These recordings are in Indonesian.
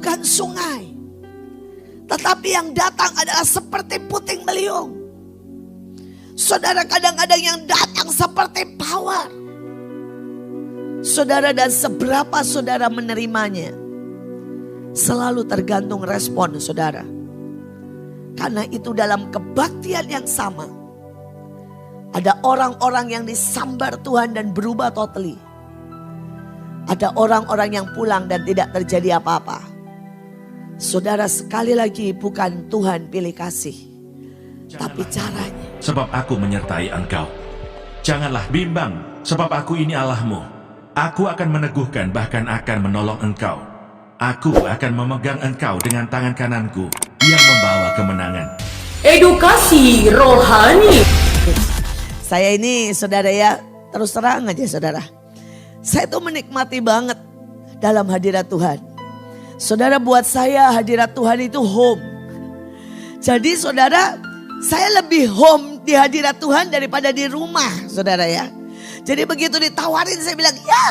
bukan sungai. Tetapi yang datang adalah seperti puting beliung. Saudara, kadang-kadang yang datang seperti power. Saudara, dan seberapa saudara menerimanya selalu tergantung respon saudara. Karena itu dalam kebaktian yang sama, ada orang-orang yang disambar Tuhan dan berubah totally. Ada orang-orang yang pulang dan tidak terjadi apa-apa. Saudara, sekali lagi bukan Tuhan pilih kasih, tapi caranya. Sebab aku menyertai engkau. Janganlah bimbang, sebab aku ini Allahmu. Aku akan meneguhkan, bahkan akan menolong engkau. Aku akan memegang engkau dengan tangan kananku yang membawa kemenangan. Edukasi rohani. Saya ini saudara ya, terus terang aja saudara. Saya tuh menikmati banget dalam hadirat Tuhan. Saudara, buat saya hadirat Tuhan itu home. Jadi saudara, saya lebih home di hadirat Tuhan daripada di rumah saudara ya. Jadi begitu ditawarin saya bilang ya.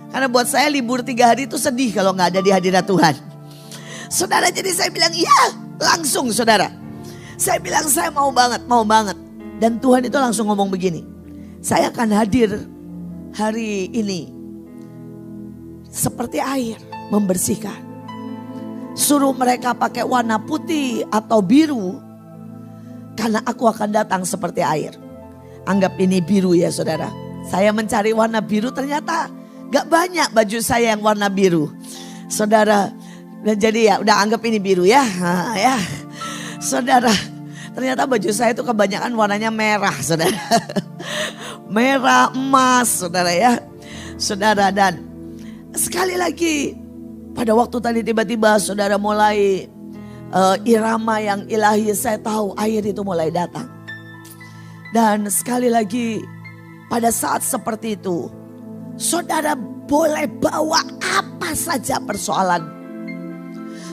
Karena buat saya libur 3 hari itu sedih kalau gak ada di hadirat Tuhan. Saudara, jadi saya bilang ya langsung saudara. Saya bilang saya mau banget, mau banget. Dan Tuhan itu langsung ngomong begini. Saya akan hadir hari ini seperti air membersihkan. Suruh mereka pakai warna putih atau biru. Karena aku akan datang seperti air. Anggap ini biru ya saudara. Saya mencari warna biru, ternyata gak banyak baju saya yang warna biru. Saudara, dan jadi ya udah anggap ini biru ya. Ya. Saudara, ternyata baju saya itu kebanyakan warnanya merah saudara. Merah, emas saudara ya. Saudara, dan sekali lagi pada waktu tadi tiba-tiba saudara mulai irama yang ilahi, saya tahu air itu mulai datang. Dan sekali lagi pada saat seperti itu, saudara boleh bawa apa saja persoalan.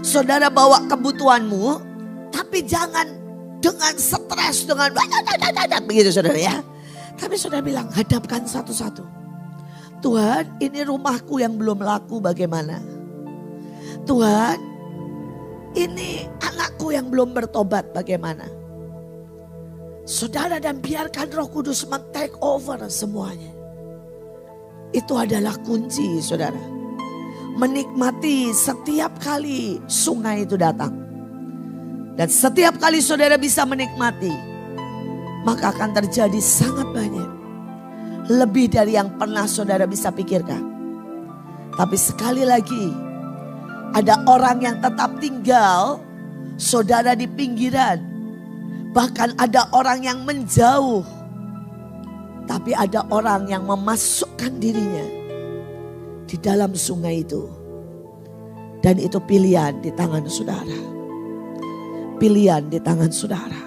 Saudara bawa kebutuhanmu, tapi jangan dengan stres, dengan begitu saudara ya. Tapi saudara bilang hadapkan satu-satu. Tuhan, ini rumahku yang belum laku bagaimana? Tuhan, ini anakku yang belum bertobat bagaimana? Saudara, dan biarkan Roh Kudus men-take over semuanya. Itu adalah kunci saudara. Menikmati setiap kali sungai itu datang. Dan setiap kali saudara bisa menikmati, maka akan terjadi sangat banyak. Lebih dari yang pernah saudara bisa pikirkan. Tapi sekali lagi, ada orang yang tetap tinggal, saudara, di pinggiran. Bahkan ada orang yang menjauh. Tapi ada orang yang memasukkan dirinya di dalam sungai itu. Dan itu pilihan di tangan saudara. Pilihan di tangan saudara.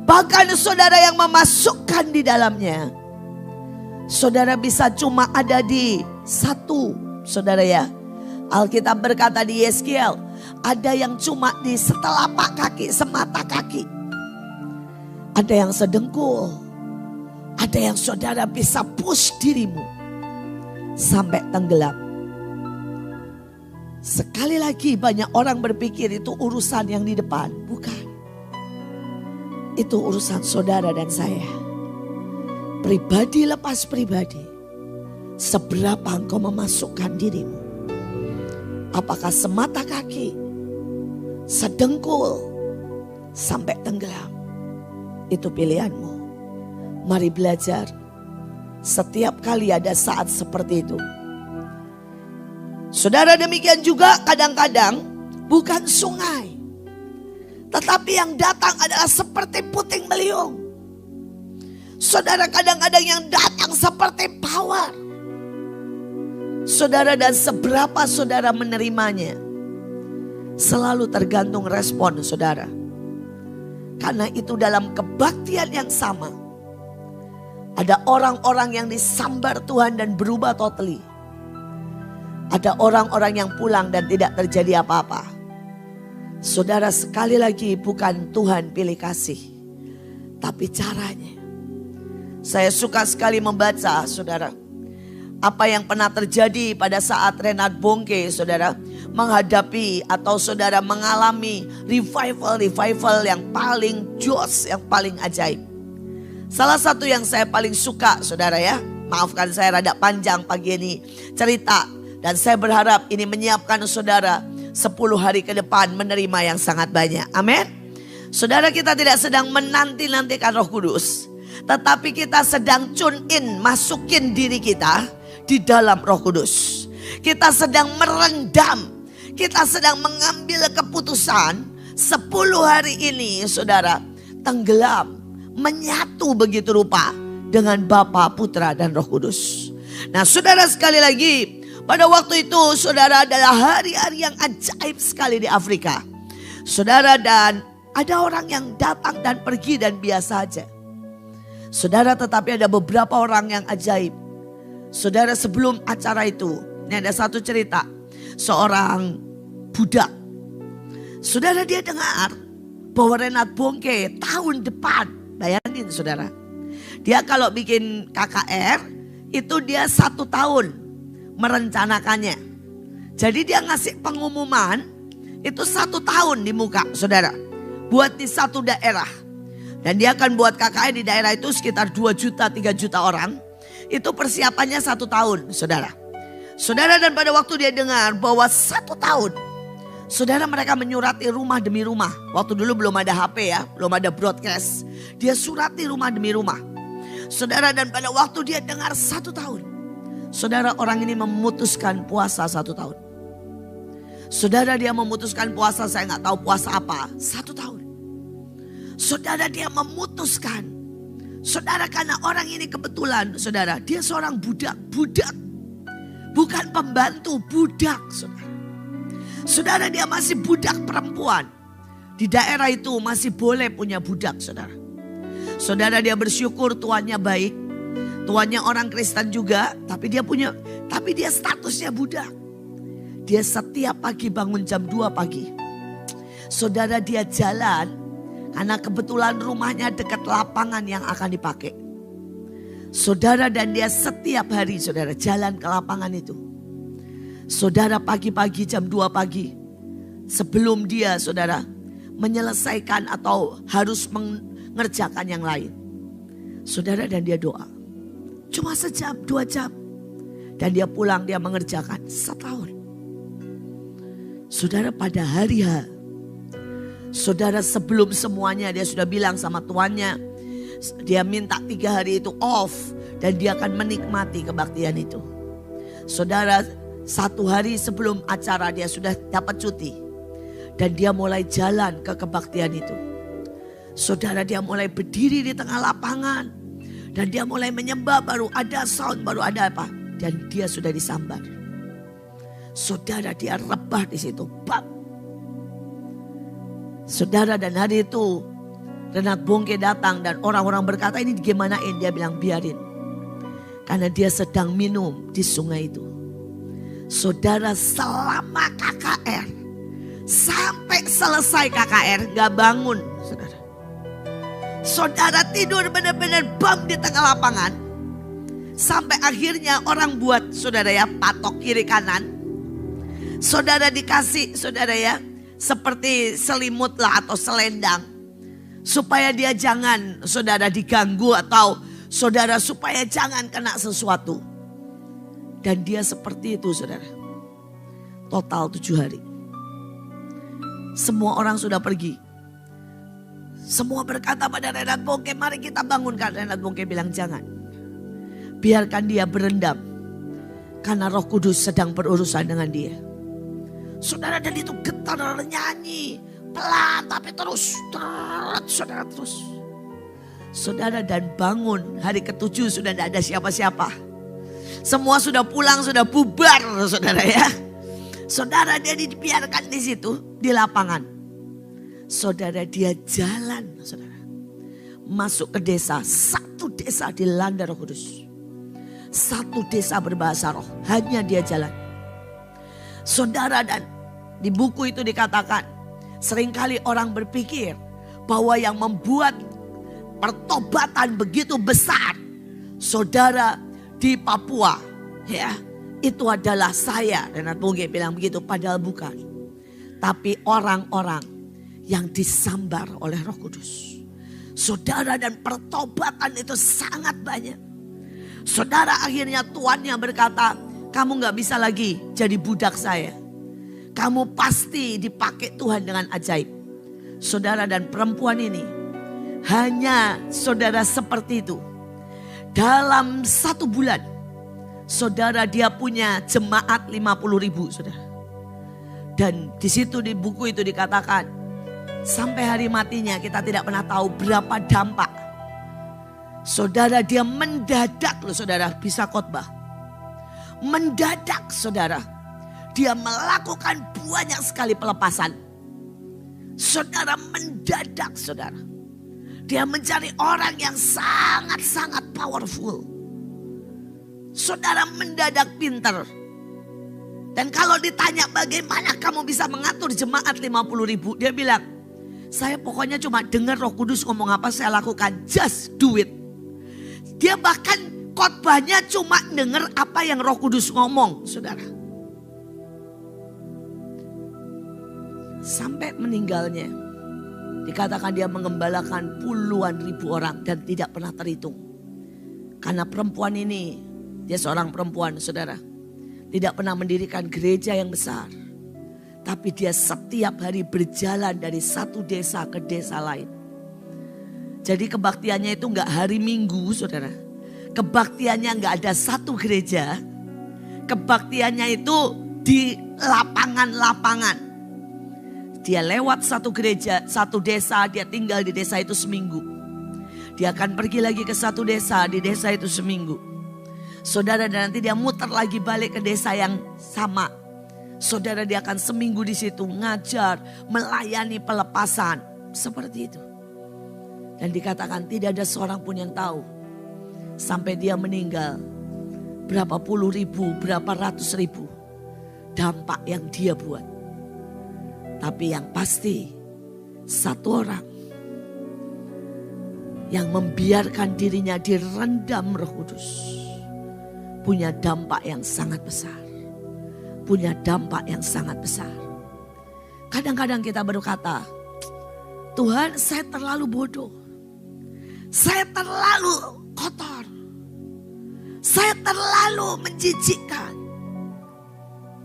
Bahkan saudara yang memasukkan di dalamnya, saudara bisa cuma ada di satu, saudara ya. Alkitab berkata di Yeskiel, ada yang cuma di setelapak kaki, semata kaki. Ada yang sedengkul. Ada yang saudara bisa push dirimu sampai tenggelam. Sekali lagi banyak orang berpikir itu urusan yang di depan. Bukan. Itu urusan saudara dan saya. Pribadi lepas pribadi. Seberapa engkau memasukkan dirimu. Apakah semata kaki, sedengkul, sampai tenggelam. Itu pilihanmu. Mari belajar. Setiap kali ada saat seperti itu. Saudara, demikian juga kadang-kadang bukan sungai. Tetapi yang datang adalah seperti puting beliung. Saudara, kadang-kadang yang datang seperti power. Saudara, dan seberapa saudara menerimanya selalu tergantung respon saudara. Karena itu dalam kebaktian yang sama, ada orang-orang yang disambar Tuhan dan berubah totally. Ada orang-orang yang pulang dan tidak terjadi apa-apa. Saudara, sekali lagi bukan Tuhan pilih kasih, tapi caranya. Saya suka sekali membaca saudara. apa yang pernah terjadi pada saat Reinhard Bonnke, saudara, menghadapi atau saudara mengalami revival yang paling jos, yang paling ajaib. Salah satu yang saya paling suka, saudara ya, maafkan saya rada panjang pagi ini cerita, dan saya berharap ini menyiapkan saudara 10 hari ke depan menerima yang sangat banyak. Amin. Saudara, kita tidak sedang menanti-nantikan Roh Kudus, tetapi kita sedang tune in, masukin diri kita di dalam Roh Kudus. Kita sedang merendam, kita sedang mengambil keputusan 10 hari ini saudara tenggelam, menyatu begitu rupa dengan Bapa, Putra dan Roh Kudus. Nah saudara, sekali lagi, pada waktu itu saudara adalah hari-hari yang ajaib sekali di Afrika. Saudara, dan ada orang yang datang dan pergi dan biasa aja. Saudara, tetapi ada beberapa orang yang ajaib. Saudara, sebelum acara itu, ini ada satu cerita. Seorang budak. Saudara, dia dengar bahwa Reinhard Bonnke tahun depan. Bayangin saudara. Dia kalau bikin KKR, itu dia 1 tahun merencanakannya. Jadi dia ngasih pengumuman, itu 1 tahun di muka saudara. Buat di satu daerah. Dan dia akan buat KKR di daerah itu sekitar 2 juta, 3 juta orang. Itu persiapannya 1 tahun saudara. Saudara, dan pada waktu dia dengar bahwa 1 tahun. Saudara, mereka menyurati rumah demi rumah. Waktu dulu belum ada HP ya, belum ada broadcast. Dia surati rumah demi rumah. Saudara, dan pada waktu dia dengar 1 tahun. Saudara, orang ini memutuskan puasa 1 tahun. Saudara, dia memutuskan puasa, saya nggak tahu puasa apa, 1 tahun. Saudara, dia memutuskan. Saudara, karena orang ini kebetulan, saudara, dia seorang budak. Bukan pembantu, budak, saudara. Saudara, dia masih budak perempuan. Di daerah itu masih boleh punya budak, saudara. Saudara, dia bersyukur tuannya baik. Tuannya orang Kristen juga, tapi dia statusnya budak. Dia setiap pagi bangun jam 2 pagi. Saudara, dia jalan. Karena kebetulan rumahnya dekat lapangan yang akan dipakai. Saudara, dan dia setiap hari saudara jalan ke lapangan itu. Saudara, pagi-pagi jam 2 pagi. Sebelum dia saudara menyelesaikan atau harus mengerjakan yang lain. Saudara, dan dia doa. Cuma sejam, 2 jam. Dan dia pulang, dia mengerjakan 1 tahun. Saudara, pada hari H. Saudara, sebelum semuanya dia sudah bilang sama tuannya. Dia minta 3 hari itu off. Dan dia akan menikmati kebaktian itu. Saudara, 1 hari sebelum acara dia sudah dapat cuti. Dan dia mulai jalan ke kebaktian itu. Saudara, dia mulai berdiri di tengah lapangan. Dan dia mulai menyembah, baru ada sound, baru ada apa. Dan dia sudah disambar. Saudara, dia rebah di situ. Bam. Saudara, dan hari itu Reinhard Bonnke datang dan orang-orang berkata ini gimanain. Dia bilang biarin. Karena dia sedang minum di sungai itu. Saudara, selama KKR. Sampai selesai KKR gak bangun. Saudara, saudara tidur benar-benar bam di tengah lapangan. Sampai akhirnya orang buat saudara ya patok kiri kanan. Saudara dikasih saudara ya seperti selimut lah atau selendang. Supaya dia jangan saudara diganggu atau saudara supaya jangan kena sesuatu. Dan dia seperti itu saudara. Total 7 hari. Semua orang sudah pergi. Semua berkata pada Reinhard Bonnke, mari kita bangunkan. Reinhard Bonnke bilang jangan. Biarkan dia berendam. Karena Roh Kudus sedang berurusan dengan dia. Saudara, dan itu getar nyanyi. Pelan tapi terus. Saudara terus. Saudara, dan bangun hari ke-7 sudah tidak ada siapa-siapa. Semua sudah pulang, sudah bubar saudara ya. Saudara, dia dibiarkan di situ di lapangan. Saudara, dia jalan saudara. Masuk ke desa. 1 desa dilanda Roh Kudus. 1 desa berbahasa roh. Hanya dia jalan. Saudara, dan di buku itu dikatakan seringkali orang berpikir bahwa yang membuat pertobatan begitu besar saudara di Papua Ya, itu adalah saya. Renat Boge bilang begitu, padahal bukan. Tapi orang-orang yang disambar oleh Roh Kudus. Saudara, dan pertobatan itu sangat banyak. Saudara, akhirnya tuannya berkata, kamu gak bisa lagi jadi budak saya. Kamu pasti dipakai Tuhan dengan ajaib. Saudara, dan perempuan ini hanya saudara seperti itu. Dalam 1 bulan, saudara, dia punya jemaat 50.000, saudara. Dan di situ di buku itu dikatakan, sampai hari matinya kita tidak pernah tahu berapa dampak. Saudara, dia mendadak loh saudara bisa khotbah. Mendadak saudara, dia melakukan banyak sekali pelepasan. Saudara, mendadak saudara. Dia mencari orang yang sangat-sangat powerful. Saudara, mendadak pinter. Dan kalau ditanya bagaimana kamu bisa mengatur jemaat 50.000. Dia bilang, saya pokoknya cuma dengar Roh Kudus ngomong apa saya lakukan. Just do it. Dia bahkan khotbahnya cuma dengar apa yang Roh Kudus ngomong, saudara. Sampai meninggalnya, dikatakan dia mengembalakan puluhan ribu orang dan tidak pernah terhitung. Karena perempuan ini, dia seorang perempuan saudara, tidak pernah mendirikan gereja yang besar. Tapi dia setiap hari berjalan dari satu desa ke desa lain. Jadi kebaktiannya itu enggak hari Minggu saudara. Kebaktiannya enggak ada satu gereja. Kebaktiannya itu di lapangan-lapangan. Dia lewat satu gereja, satu desa, dia tinggal di desa itu seminggu. Dia akan pergi lagi ke satu desa, di desa itu seminggu. Saudara, dan nanti dia muter lagi balik ke desa yang sama. Saudara, dia akan seminggu di situ ngajar, melayani pelepasan. Seperti itu. Dan dikatakan tidak ada seorang pun yang tahu. Sampai dia meninggal. Berapa puluh ribu, berapa ratus ribu. Dampak yang dia buat. Tapi yang pasti satu orang yang membiarkan dirinya direndam Roh Kudus. Punya dampak yang sangat besar. Punya dampak yang sangat besar. Kadang-kadang kita berkata, Tuhan, saya terlalu bodoh. Saya terlalu kotor. Saya terlalu menjijikkan.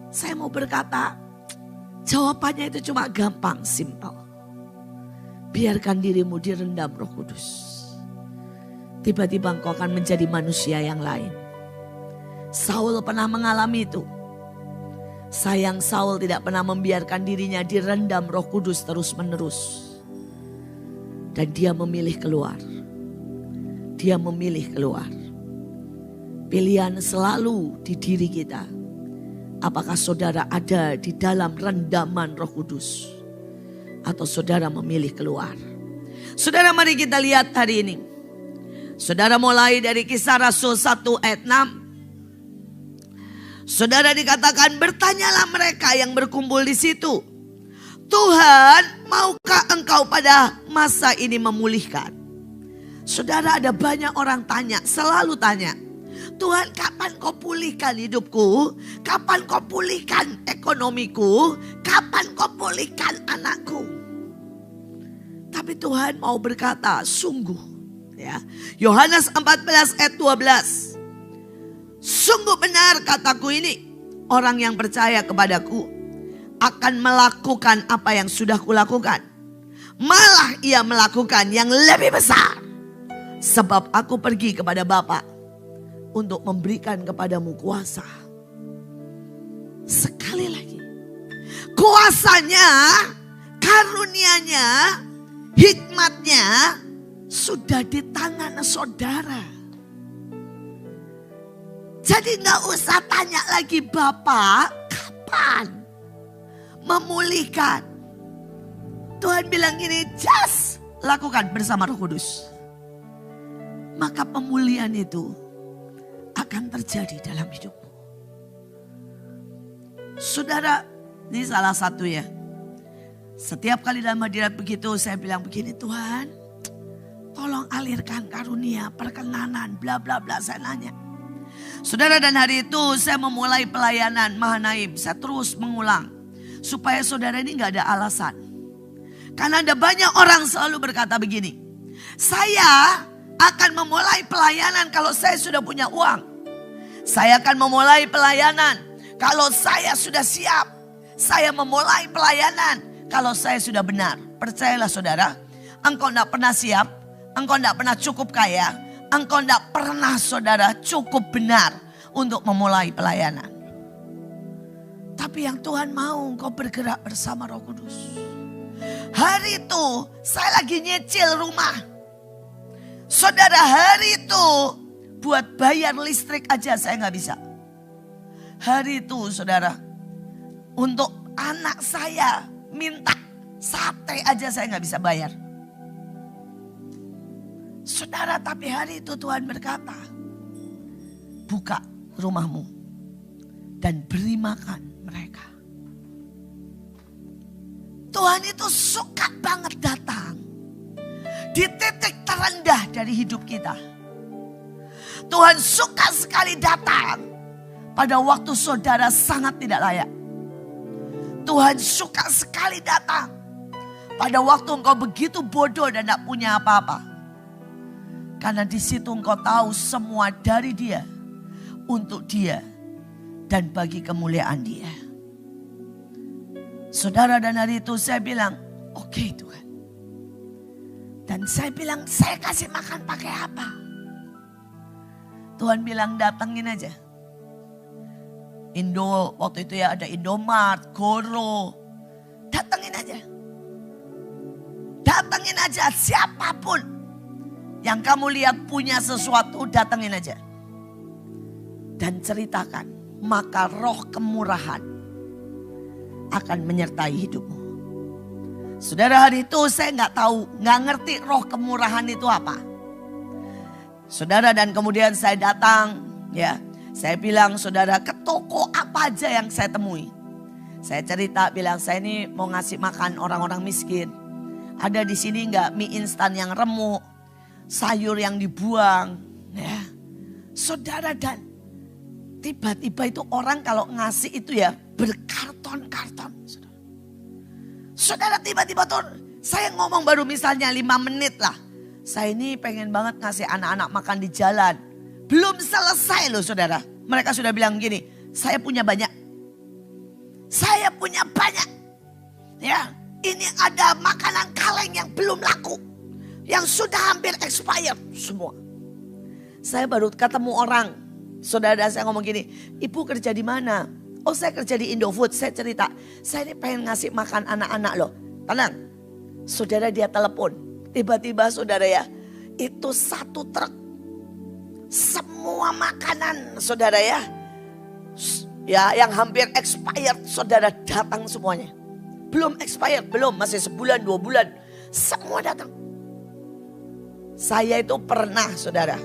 Saya mau berkata, jawabannya itu cuma gampang, simpel. Biarkan dirimu direndam Roh Kudus. Tiba-tiba engkau akan menjadi manusia yang lain. Saul pernah mengalami itu. Sayang, Saul tidak pernah membiarkan dirinya direndam Roh Kudus terus-menerus. Dan dia memilih keluar. Dia memilih keluar. Pilihan selalu di diri kita. Apakah saudara ada di dalam rendaman Roh Kudus? Atau saudara memilih keluar? Saudara, mari kita lihat hari ini. Saudara, mulai dari Kisah Rasul 1 ayat 6. Saudara, dikatakan, bertanyalah mereka yang berkumpul di situ. Tuhan, maukah engkau pada masa ini memulihkan? Saudara, ada banyak orang tanya, selalu tanya. Tuhan, kapan kau pulihkan hidupku? Kapan kau pulihkan ekonomiku? Kapan kau pulihkan anakku? Tapi Tuhan mau berkata, sungguh. Ya, Yohanes 14 ayat 12. Sungguh benar kataku ini, orang yang percaya kepadaku akan melakukan apa yang sudah kulakukan. Malah ia melakukan yang lebih besar. Sebab aku pergi kepada Bapa untuk memberikan kepadamu kuasa. Sekali lagi, kuasanya, karunia-Nya, hikmatnya sudah di tangan saudara. Jadi gak usah tanya lagi, Bapak kapan memulihkan? Tuhan bilang gini, just lakukan bersama Roh Kudus. Maka pemulihan itu akan terjadi dalam hidupmu. Saudara, ini salah satu ya. Setiap kali dalam hadirat begitu saya bilang begini, Tuhan tolong alirkan karunia, perkenanan, bla bla bla, saya nanya. Saudara, dan hari itu saya memulai pelayanan Mahanaim. Saya terus mengulang supaya saudara ini gak ada alasan. Karena ada banyak orang selalu berkata begini, saya akan memulai pelayanan kalau saya sudah punya uang. Saya akan memulai pelayanan kalau saya sudah siap. Saya memulai pelayanan kalau saya sudah benar. Percayalah saudara, engkau tidak pernah siap, engkau tidak pernah cukup kaya, engkau tidak pernah saudara cukup benar untuk memulai pelayanan. Tapi yang Tuhan mau engkau bergerak bersama Roh Kudus. Hari itu saya lagi nyicil rumah. Saudara, hari itu buat bayar listrik aja saya gak bisa. Hari itu saudara, untuk anak saya minta sate aja saya gak bisa bayar. Saudara, tapi hari itu Tuhan berkata, buka rumahmu dan beri makan mereka. Tuhan itu suka banget datang di titik terendah dari hidup kita. Tuhan suka sekali datang pada waktu saudara sangat tidak layak. Tuhan suka sekali datang pada waktu engkau begitu bodoh dan tidak punya apa-apa. Karena di situ engkau tahu semua dari Dia, untuk Dia, dan bagi kemuliaan Dia. Saudara, dan hari itu saya bilang, oke Tuhan. Dan saya bilang, saya kasih makan pakai apa? Tuhan bilang, datengin aja. Indo, waktu itu ya ada Indomart, Goro. Datengin aja. Datengin aja siapapun yang kamu lihat punya sesuatu, datengin aja. Dan ceritakan, maka roh kemurahan akan menyertai hidupmu. Saudara, hari itu saya nggak tahu, nggak ngerti roh kemurahan itu apa. Saudara, dan kemudian saya datang, ya, saya bilang, saudara, ke toko apa aja yang saya temui. Saya cerita, bilang saya ini mau ngasih makan orang-orang miskin. Ada di sini nggak mie instan yang remuk, sayur yang dibuang, ya, saudara, dan tiba-tiba itu orang kalau ngasih itu ya berkarton-karton. Saudara, tiba-tiba tuh saya ngomong baru misalnya 5 menit lah. Saya ini pengen banget ngasih anak-anak makan di jalan. Belum selesai loh saudara. Mereka sudah bilang gini, saya punya banyak. Saya punya banyak. Ya, ini ada makanan kaleng yang belum laku. Yang sudah hampir expired semua. Saya baru ketemu orang. Saudara, saya ngomong gini, ibu kerja di mana? Oh, saya kerja di Indofood. Saya cerita, saya ini pengen ngasih makan anak-anak loh. Tenang, saudara, dia telepon. Tiba-tiba saudara ya, itu 1 truk. Semua makanan saudara ya. Ya, yang hampir expired saudara datang semuanya. Belum expired, belum, masih sebulan 2 bulan. Semua datang. Saya itu pernah saudara,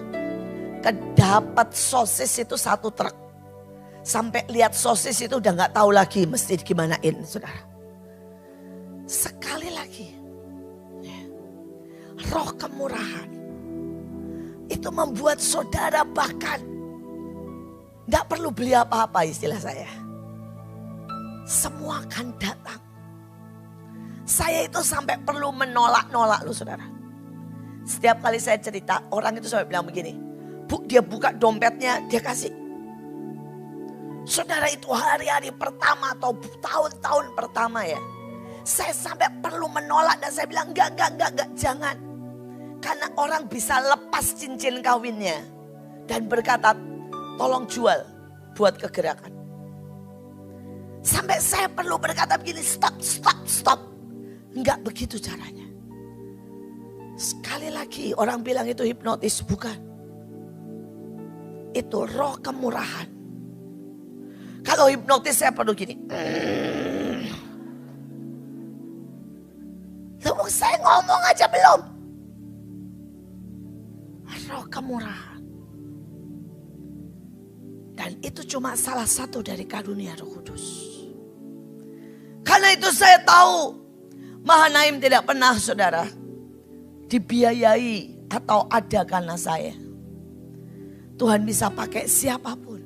kedapat sosis itu 1 truk. Sampai lihat sosis itu udah gak tahu lagi mesti gimanain saudara. Sekali lagi, ya, roh kemurahan itu membuat saudara bahkan gak perlu beli apa-apa, istilah saya. Semua akan datang. Saya itu sampai perlu menolak-nolak loh saudara. Setiap kali saya cerita, orang itu sampai bilang begini, Bu, dia buka dompetnya, dia kasih. Saudara, itu hari-hari pertama atau tahun-tahun pertama ya. Saya sampai perlu menolak dan saya bilang enggak, jangan. Karena orang bisa lepas cincin kawinnya dan berkata, tolong jual buat kegerakan. Sampai saya perlu berkata begini, stop. Enggak begitu caranya. Sekali lagi orang bilang itu hipnotis, bukan. Itu roh kemurahan. Kalau hipnotis saya perlu gini. Tunggu, saya ngomong aja belum. Roh kemurahan. Dan itu cuma salah satu dari karunia Roh Kudus. Karena itu saya tahu Mahanaim tidak pernah saudara dibiayai atau ada karena saya. Tuhan bisa pakai siapapun.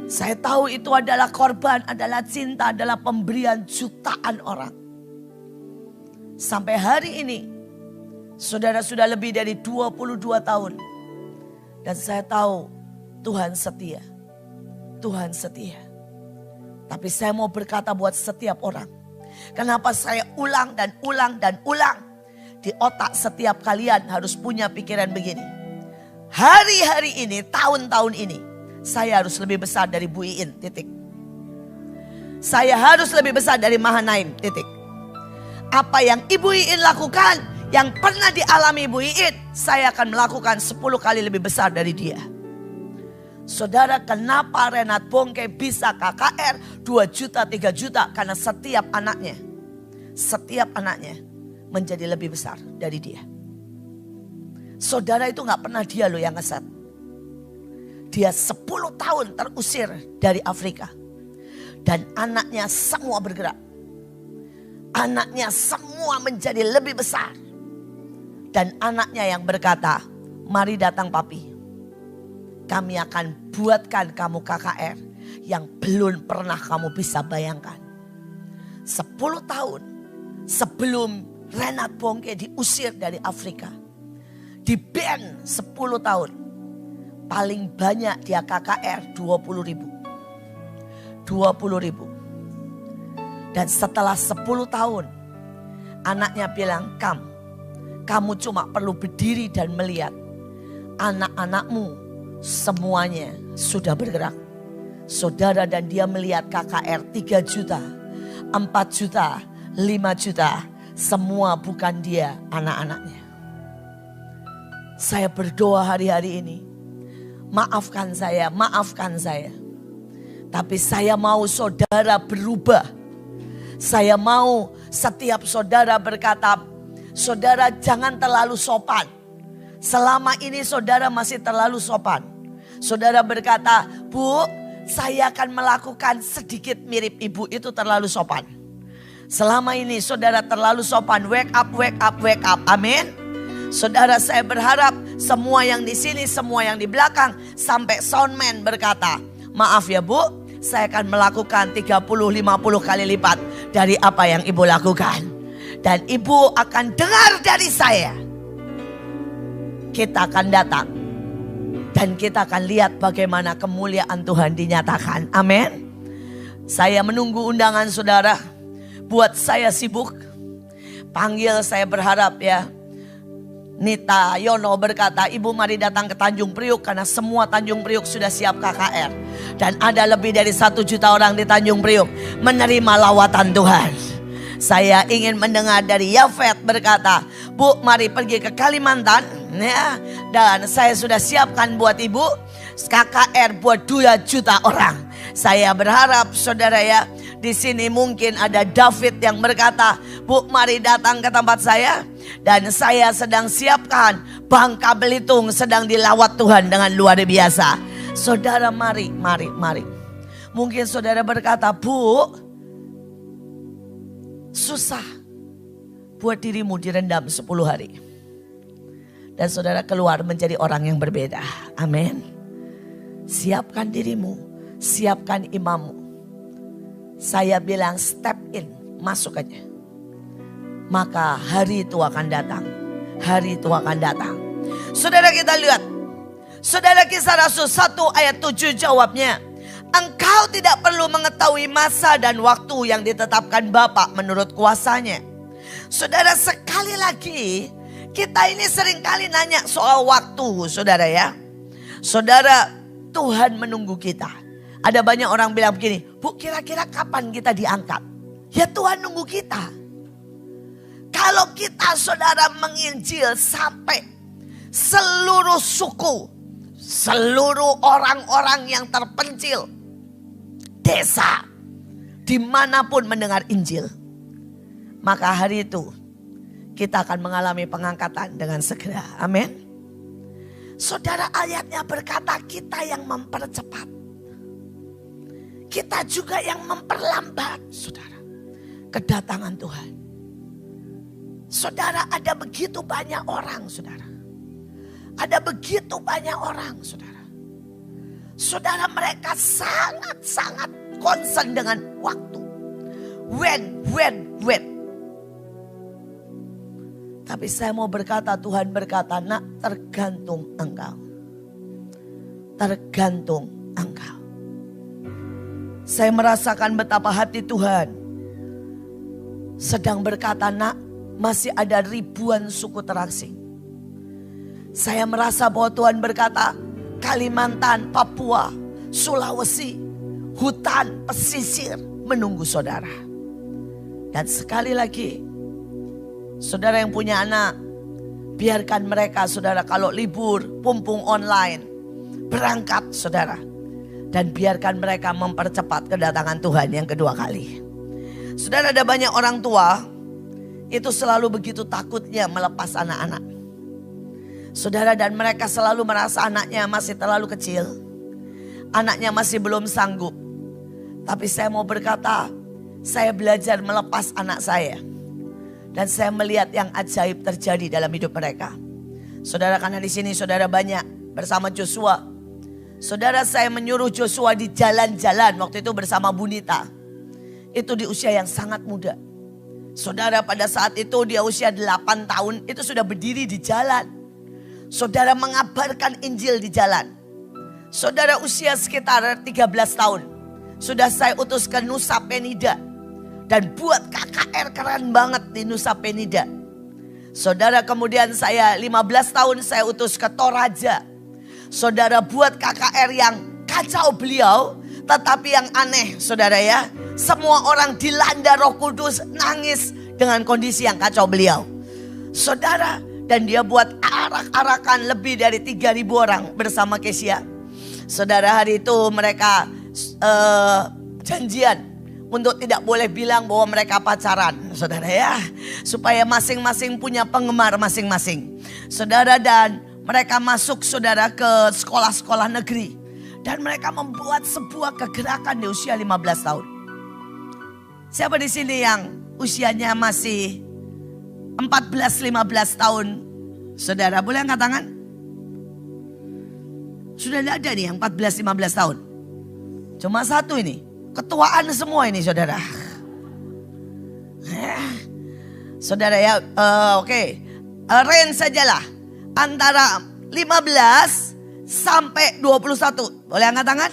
Saya tahu itu adalah korban, adalah cinta, adalah pemberian jutaan orang. Sampai hari ini, saudara sudah lebih dari 22 tahun. Dan saya tahu Tuhan setia. Tuhan setia. Tapi saya mau berkata buat setiap orang. Kenapa saya ulang dan ulang dan ulang. Di otak setiap kalian harus punya pikiran begini. Hari-hari ini, tahun-tahun ini, saya harus lebih besar dari Bu Iin, titik. Saya harus lebih besar dari Mahanaim, titik. Apa yang Ibu Iin lakukan, yang pernah dialami Ibu Iin, saya akan melakukan 10 kali lebih besar dari dia. Saudara, kenapa Renat Bongke bisa KKR 2 juta, 3 juta? Karena setiap anaknya menjadi lebih besar dari dia. Saudara, itu gak pernah dia loh yang ngeset. Dia 10 tahun terusir dari Afrika. Dan anaknya semua bergerak. Anaknya semua menjadi lebih besar. Dan anaknya yang berkata, mari datang papi. Kami akan buatkan kamu KKR yang belum pernah kamu bisa bayangkan. 10 tahun sebelum Renat Bongke diusir dari Afrika. Di ban 10 tahun. Paling banyak dia KKR 20.000. 20.000. Dan setelah 10 tahun, anaknya bilang, kamu cuma perlu berdiri dan melihat. Anak-anakmu semuanya sudah bergerak. Saudara, dan dia melihat KKR 3 juta, 4 juta, 5 juta. Semua bukan dia, anak-anaknya. Saya berdoa hari-hari ini. Maafkan saya. Tapi saya mau saudara berubah. Saya mau setiap saudara berkata, saudara jangan terlalu sopan. Selama ini saudara masih terlalu sopan. Saudara berkata, Bu, saya akan melakukan sedikit mirip ibu, itu terlalu sopan. Selama ini saudara terlalu sopan. Wake up, wake up, wake up. Amin. Saudara, saya berharap semua yang di sini, semua yang di belakang, sampai soundman berkata, maaf ya Bu, saya akan melakukan 30-50 kali lipat dari apa yang ibu lakukan. Dan ibu akan dengar dari saya. Kita akan datang. Dan kita akan lihat bagaimana kemuliaan Tuhan dinyatakan. Amin. Saya menunggu undangan saudara. Buat saya sibuk. Panggil, saya berharap ya. Nita Yono berkata, Ibu mari datang ke Tanjung Priuk. Karena semua Tanjung Priuk sudah siap KKR. Dan ada lebih dari 1 juta orang di Tanjung Priuk menerima lawatan Tuhan. Saya ingin mendengar dari Yafet berkata, Bu mari pergi ke Kalimantan ya, dan saya sudah siapkan buat ibu KKR buat 2 juta orang. Saya berharap saudara ya, di sini mungkin ada David yang berkata, Bu mari datang ke tempat saya. Dan saya sedang siapkan Bangka Belitung sedang dilawat Tuhan dengan luar biasa. Saudara mari. Mungkin saudara berkata, Bu susah buat dirimu direndam 10 hari. Dan saudara keluar menjadi orang yang berbeda. Amin. Siapkan dirimu, siapkan imammu. Saya bilang step in, masuk aja. Maka hari itu akan datang. Hari itu akan datang. Saudara kita lihat. Saudara Kisah Rasul 1 ayat 7 jawabnya. Engkau tidak perlu mengetahui masa dan waktu yang ditetapkan Bapa menurut kuasanya. Saudara, sekali lagi kita ini seringkali nanya soal waktu saudara ya. Saudara, Tuhan menunggu kita. Ada banyak orang bilang begini, Bu kira-kira kapan kita diangkat? Ya Tuhan nunggu kita. Kalau kita saudara menginjil sampai seluruh suku, seluruh orang-orang yang terpencil, desa, dimanapun mendengar Injil, maka hari itu kita akan mengalami pengangkatan dengan segera. Amin. Saudara, ayatnya berkata kita yang mempercepat, kita juga yang memperlambat saudara kedatangan Tuhan. Saudara, ada begitu banyak orang saudara. Ada begitu banyak orang saudara. Saudara, mereka sangat-sangat concern dengan waktu. When. Tapi saya mau berkata, Tuhan berkata, nak, tergantung engkau. Tergantung engkau. Saya merasakan betapa hati Tuhan sedang berkata, nak, masih ada ribuan suku terasing. Saya merasa bahwa Tuhan berkata, Kalimantan, Papua, Sulawesi, hutan, pesisir menunggu saudara. Dan sekali lagi, saudara yang punya anak, biarkan mereka, saudara, kalau libur, pumpung online, berangkat, saudara. Dan biarkan mereka mempercepat kedatangan Tuhan yang kedua kali. Saudara, ada banyak orang tua itu selalu begitu takutnya melepas anak-anak. Saudara, dan mereka selalu merasa anaknya masih terlalu kecil. Anaknya masih belum sanggup. Tapi saya mau berkata, saya belajar melepas anak saya. Dan saya melihat yang ajaib terjadi dalam hidup mereka. Saudara, karena di sini saudara banyak bersama Joshua. Saudara, saya menyuruh Joshua di jalan-jalan waktu itu bersama Bunita. Itu di usia yang sangat muda. Saudara, pada saat itu dia usia 8 tahun itu sudah berdiri di jalan. Saudara, mengabarkan Injil di jalan. Saudara, usia sekitar 13 tahun. Sudah saya utus ke Nusa Penida. Dan buat KKR keren banget di Nusa Penida. Saudara, kemudian saya 15 tahun saya utus ke Toraja. Saudara, buat KKR yang kacau beliau. Tetapi yang aneh, saudara ya. Semua orang dilanda Roh Kudus, nangis dengan kondisi yang kacau beliau. Saudara, dan dia buat arak-arakan lebih dari 3.000 orang bersama Kesia. Saudara, hari itu mereka janjian untuk tidak boleh bilang bahwa mereka pacaran. Saudara ya, supaya masing-masing punya penggemar masing-masing. Saudara, dan mereka masuk, saudara, ke sekolah-sekolah negeri. Dan mereka membuat sebuah kegerakan di usia 15 tahun. Siapa di sini yang usianya masih 14-15 tahun? Saudara, boleh angkat tangan? Sudah tidak ada nih yang 14-15 tahun. Cuma satu ini. Ketuaan semua ini, saudara. Saudara ya, oke. Range sajalah. Antara 15 sampai 21. Boleh angkat tangan?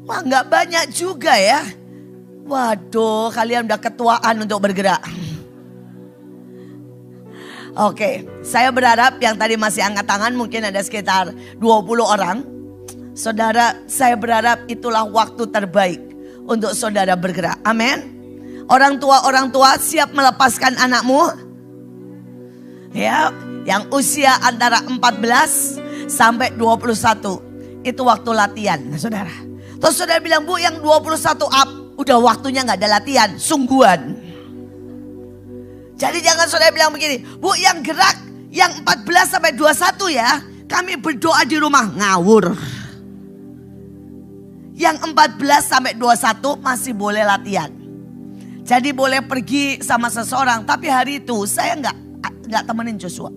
Wah, nggak banyak juga ya. Waduh, kalian udah ketuaan untuk bergerak. Oke, saya berharap yang tadi masih angkat tangan mungkin ada sekitar 20 orang. Saudara, saya berharap itulah waktu terbaik untuk saudara bergerak. Amin. Orang tua siap melepaskan anakmu? Ya, yang usia antara 14 sampai 21. Itu waktu latihan, saudara. Terus saudara bilang, Bu, yang 21 up, udah waktunya gak ada latihan, sungguhan. Jadi jangan saudara bilang begini, Bu, yang gerak yang 14 sampai 21 ya, kami berdoa di rumah, ngawur. Yang 14 sampai 21 masih boleh latihan. Jadi boleh pergi sama seseorang, tapi hari itu saya nggak temenin Joshua.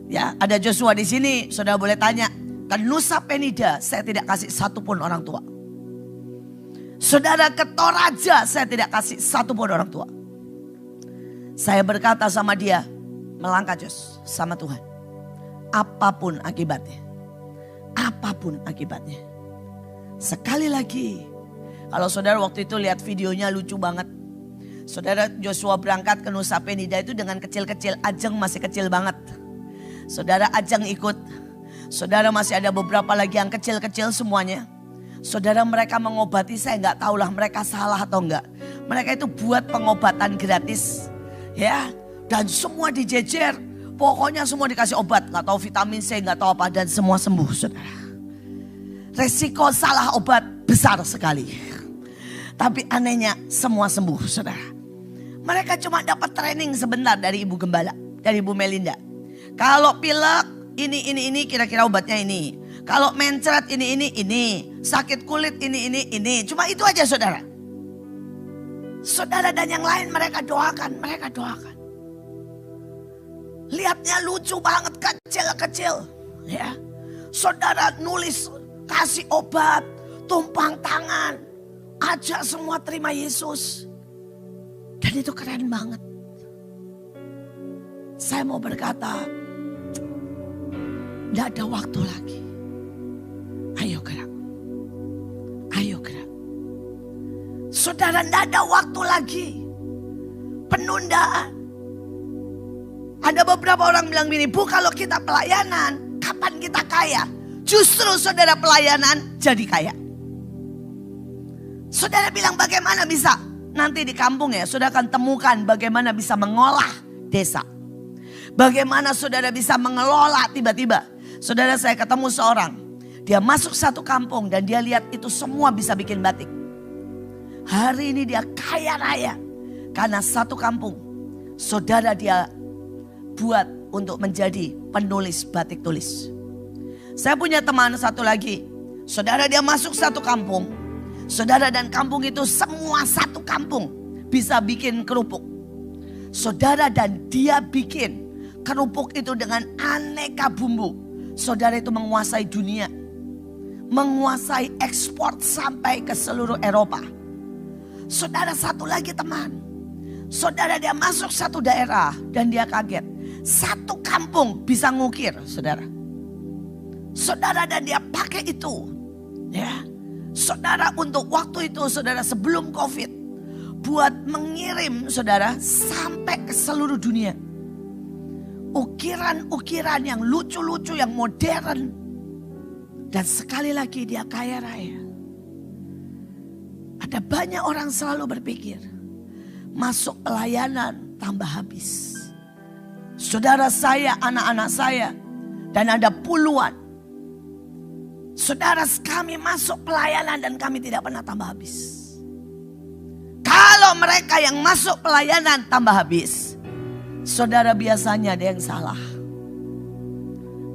Ya, ada Joshua di sini, saudara boleh tanya. Ke Nusa Penida saya tidak kasih satupun orang tua. Saudara, ke Toraja saya tidak kasih satupun orang tua. Saya berkata sama dia, melangkah Jos sama Tuhan. Apapun akibatnya. Apapun akibatnya. Sekali lagi, kalau saudara waktu itu lihat videonya lucu banget. Saudara, Joshua berangkat ke Nusa Penida itu dengan kecil-kecil. Ajeng masih kecil banget. Saudara, Ajeng ikut. Saudara, masih ada beberapa lagi yang kecil-kecil semuanya. Saudara, mereka mengobati, saya nggak tahulah mereka salah atau enggak. Mereka itu buat pengobatan gratis. Ya, dan semua dijejer. Pokoknya semua dikasih obat. Nggak tahu vitamin C, nggak tahu apa. Dan semua sembuh, saudara. Resiko salah obat besar sekali. Tapi anehnya semua sembuh, saudara. Mereka cuma dapat training sebentar dari Ibu Gembala, dari Ibu Melinda. Kalau pilek, ini, kira-kira obatnya ini. Kalau mencret, ini. Sakit kulit, ini. Cuma itu aja, saudara. Saudara dan yang lain mereka doakan. Lihatnya lucu banget, kecil-kecil. Ya. Saudara nulis, kasih obat, tumpang tangan, ajak semua terima Yesus. Dan itu keren banget. Saya mau berkata, tidak ada waktu lagi. Ayo gerak. Ayo gerak. Saudara, tidak ada waktu lagi. Penundaan. Ada beberapa orang bilang gini, Bu, kalau kita pelayanan, kapan kita kaya? Justru saudara pelayanan jadi kaya. Saudara bilang bagaimana bisa? Nanti di kampung ya, saudara akan temukan bagaimana bisa mengolah desa. Bagaimana saudara bisa mengelola tiba-tiba. Saudara, saya ketemu seorang. Dia masuk satu kampung dan dia lihat itu semua bisa bikin batik. Hari ini dia kaya raya. Karena satu kampung, saudara dia buat untuk menjadi penulis batik tulis. Saya punya teman satu lagi. Saudara, dia masuk satu kampung. Saudara, dan kampung itu semua satu kampung bisa bikin kerupuk. Saudara, dan dia bikin kerupuk itu dengan aneka bumbu. Saudara, itu menguasai dunia. Menguasai ekspor sampai ke seluruh Eropa. Saudara, satu lagi teman. Saudara, dia masuk satu daerah dan dia kaget. Satu kampung bisa ngukir, saudara. Saudara, dan dia pakai itu. Ya. Saudara, untuk waktu itu, saudara, sebelum COVID. Buat mengirim, saudara, sampai ke seluruh dunia. Ukiran-ukiran yang lucu-lucu, yang modern. Dan sekali lagi dia kaya raya. Ada banyak orang selalu berpikir, masuk pelayanan tambah habis. Saudara, saya, anak-anak saya, dan ada puluhan. Saudara, kami masuk pelayanan dan kami tidak pernah tambah habis. Kalau mereka yang masuk pelayanan tambah habis, saudara, biasanya ada yang salah.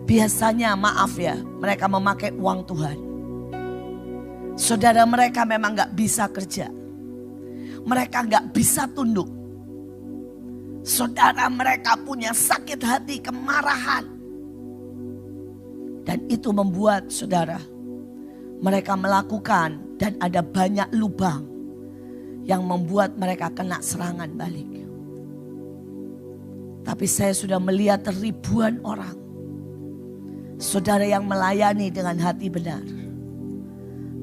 Biasanya, maaf ya, mereka memakai uang Tuhan. Saudara, mereka memang gak bisa kerja. Mereka gak bisa tunduk. Saudara, mereka punya sakit hati, kemarahan. Dan itu membuat, saudara, mereka melakukan dan ada banyak lubang yang membuat mereka kena serangan balik. Tapi saya sudah melihat ribuan orang, saudara, yang melayani dengan hati benar.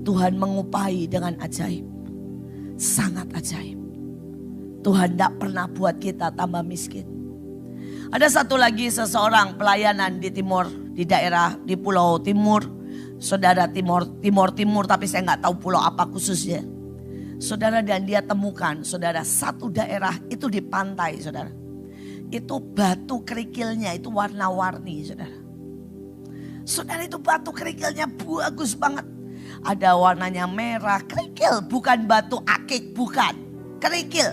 Tuhan mengupahi dengan ajaib. Sangat ajaib. Tuhan tidak pernah buat kita tambah miskin. Ada satu lagi seseorang pelayanan di timur, di daerah, di Pulau Timur. Saudara, Timur, tapi saya nggak tahu pulau apa khususnya. Saudara, dan dia temukan, saudara, satu daerah itu di pantai, saudara. Itu batu kerikilnya itu warna-warni, saudara. Saudara, itu batu kerikilnya bagus banget. Ada warnanya merah, kerikil, bukan batu akik, bukan. Kerikil.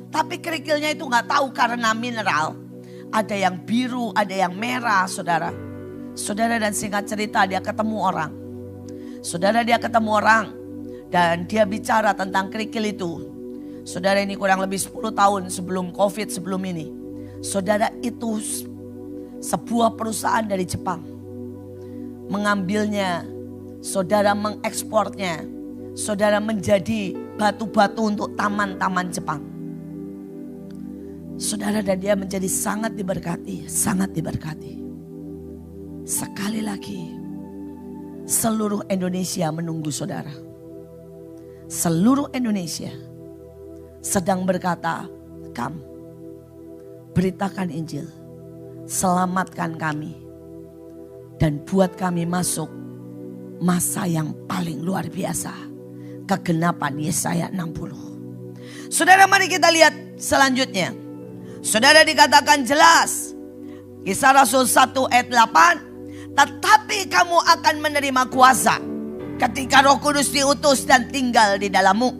Tapi kerikilnya itu gak tahu karena mineral. Ada yang biru, ada yang merah, saudara. Saudara, dan singkat cerita dia ketemu orang. Saudara, dia ketemu orang. Dan dia bicara tentang kerikil itu. Saudara, ini kurang lebih 10 tahun sebelum COVID, sebelum ini. Saudara, itu sebuah perusahaan dari Jepang. Mengambilnya, saudara, mengekspornya. Saudara, menjadi batu-batu untuk taman-taman Jepang. Saudara, dan dia menjadi sangat diberkati, sangat diberkati. Sekali lagi, seluruh Indonesia menunggu saudara. Seluruh Indonesia sedang berkata, "Come, beritakan Injil, selamatkan kami, dan buat kami masuk masa yang paling luar biasa, kegenapan Yesaya 60." Saudara, mari kita lihat selanjutnya. Saudara, dikatakan jelas, Kisah Rasul 1 ayat 8, tetapi kamu akan menerima kuasa ketika Roh Kudus diutus dan tinggal di dalammu.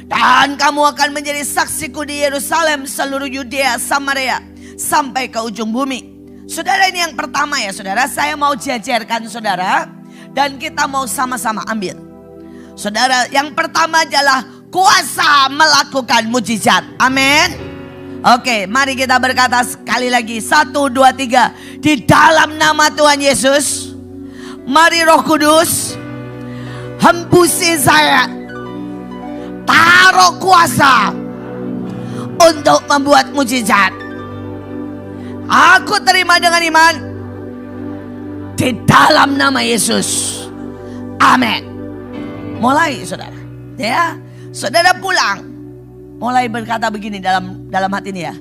Dan kamu akan menjadi saksiku di Yerusalem, seluruh Yudea, Samaria, sampai ke ujung bumi. Saudara, ini yang pertama ya saudara, saya mau jajarkan saudara dan kita mau sama-sama ambil. Saudara, yang pertama adalah kuasa melakukan mujizat. Amin. Oke, mari kita berkata sekali lagi. 1, 2, 3. Di dalam nama Tuhan Yesus, mari Roh Kudus hembusi saya. Taruh kuasa untuk membuat mujizat. Aku terima dengan iman di dalam nama Yesus. Amin. Mulai saudara, ya, saudara pulang. Mulai berkata begini dalam hati ini ya.